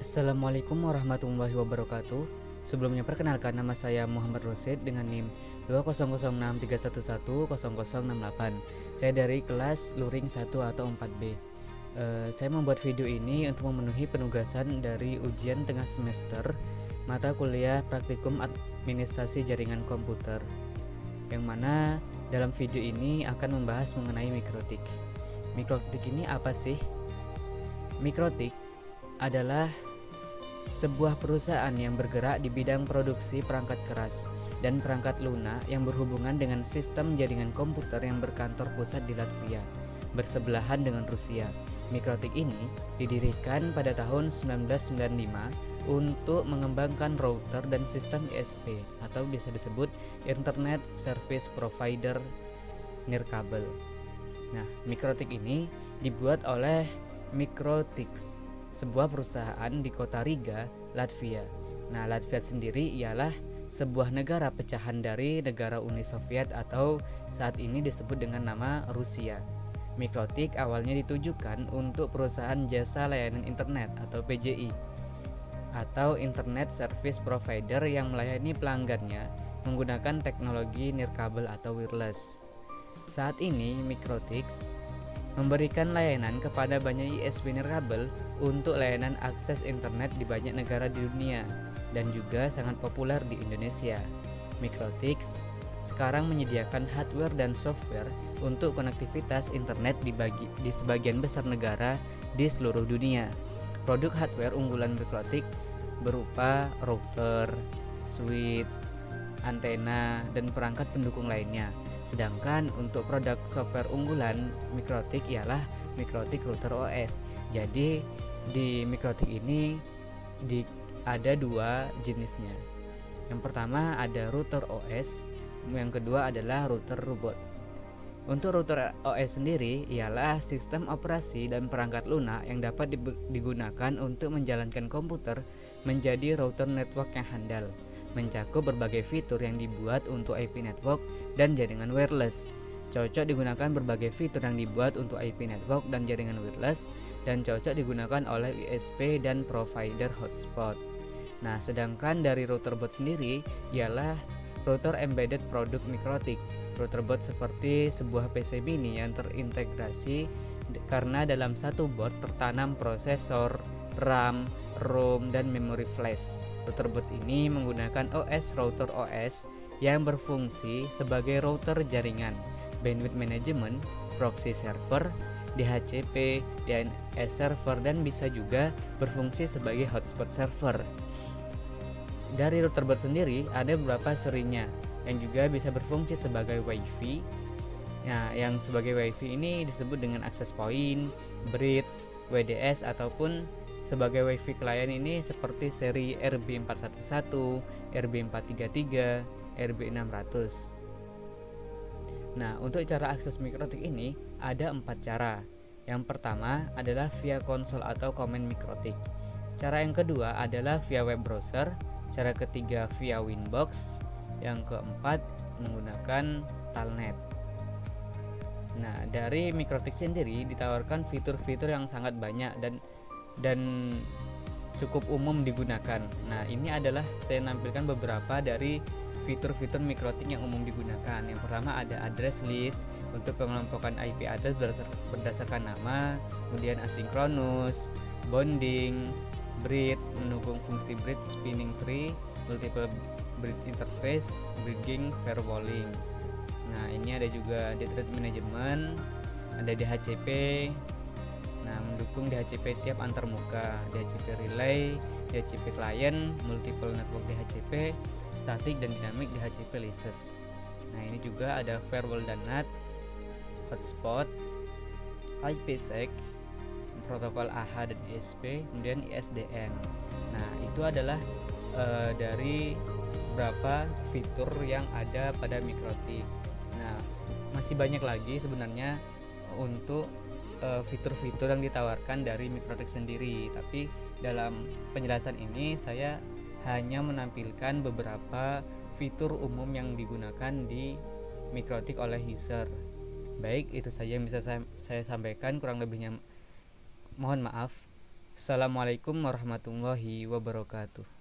Assalamualaikum warahmatullahi wabarakatuh. Sebelumnya perkenalkan, nama saya Muhammad Rosid dengan NIM 20063110068. Saya dari kelas Luring 1 atau 4B. Saya membuat video ini untuk memenuhi penugasan dari ujian tengah semester mata kuliah praktikum administrasi jaringan komputer, yang mana dalam video ini akan membahas mengenai mikrotik. Mikrotik ini apa sih? Mikrotik adalah sebuah perusahaan yang bergerak di bidang produksi perangkat keras dan perangkat lunak yang berhubungan dengan sistem jaringan komputer yang berkantor pusat di Latvia, bersebelahan dengan Rusia. Mikrotik ini didirikan pada tahun 1995 untuk mengembangkan router dan sistem ISP atau bisa disebut Internet Service Provider nirkabel. Nah, Mikrotik ini dibuat oleh Mikrotix, sebuah perusahaan di kota Riga, Latvia. Nah, Latvia sendiri ialah sebuah negara pecahan dari negara Uni Soviet atau saat ini disebut dengan nama Rusia. Mikrotik awalnya ditujukan untuk perusahaan jasa layanan internet atau PJI atau Internet Service Provider yang melayani pelanggannya menggunakan teknologi nirkabel atau wireless. Saat ini Mikrotix memberikan layanan kepada banyak ISP nirkabel untuk layanan akses internet di banyak negara di dunia dan juga sangat populer di Indonesia. Mikrotix sekarang menyediakan hardware dan software untuk konektivitas internet di sebagian besar negara di seluruh dunia. Produk hardware unggulan Mikrotik berupa router, switch, antena, dan perangkat pendukung lainnya. Sedangkan untuk produk software unggulan Mikrotik ialah Mikrotik Router OS. Jadi di Mikrotik ini ada dua jenisnya. Yang pertama ada router OS, yang kedua adalah router robot. Untuk router OS sendiri ialah sistem operasi dan perangkat lunak yang dapat digunakan untuk menjalankan komputer menjadi router network yang handal, mencakup berbagai fitur yang dibuat untuk IP network dan jaringan wireless. Cocok digunakan berbagai fitur yang dibuat untuk IP network dan jaringan wireless, dan cocok digunakan oleh ISP dan provider hotspot. Nah, sedangkan dari router bot sendiri ialah router embedded produk Mikrotik. Router bot seperti sebuah PC mini yang terintegrasi karena dalam satu board tertanam prosesor, RAM, ROM, dan memori flash. Router bot ini menggunakan OS router OS yang berfungsi sebagai router jaringan, bandwidth management, proxy server, DHCP, DNS server, dan bisa juga berfungsi sebagai hotspot server. Dari router bot sendiri ada beberapa serinya yang juga bisa berfungsi sebagai WiFi. Nah, yang sebagai WiFi ini disebut dengan access point, bridge, WDS, ataupun sebagai WiFi klien ini seperti seri RB411, RB433, RB600. Nah, untuk cara akses Mikrotik ini ada 4 cara. Yang pertama adalah via konsol atau komen Mikrotik. Cara yang kedua adalah via web browser. Cara ketiga via Winbox. Yang keempat menggunakan Telnet. Nah, dari Mikrotik sendiri ditawarkan fitur-fitur yang sangat banyak dan cukup umum digunakan. Nah, ini adalah saya nampilkan beberapa dari fitur-fitur Mikrotik yang umum digunakan. Yang pertama ada address list untuk pengelompokan IP address berdasarkan nama, kemudian asinkronus, bonding, bridge mendukung fungsi bridge, spinning tree, multiple bridge interface, bridging, firewalling. Nah, ini ada juga data management, ada DHCP. Nah, mendukung DHCP tiap antarmuka, DHCP relay, DHCP client, multiple network DHCP, static dan dynamic DHCP leases. Nah, ini juga ada firewall dan NAT, hotspot, IPsec, protokol AH dan ISP, kemudian ISDN. Nah, itu adalah dari beberapa fitur yang ada pada Mikrotik. Nah, masih banyak lagi sebenarnya untuk fitur-fitur yang ditawarkan dari Mikrotik sendiri, tapi dalam penjelasan ini saya hanya menampilkan beberapa fitur umum yang digunakan di Mikrotik oleh user. Baik, itu saja yang bisa saya sampaikan, kurang lebihnya mohon maaf. Assalamualaikum warahmatullahi wabarakatuh.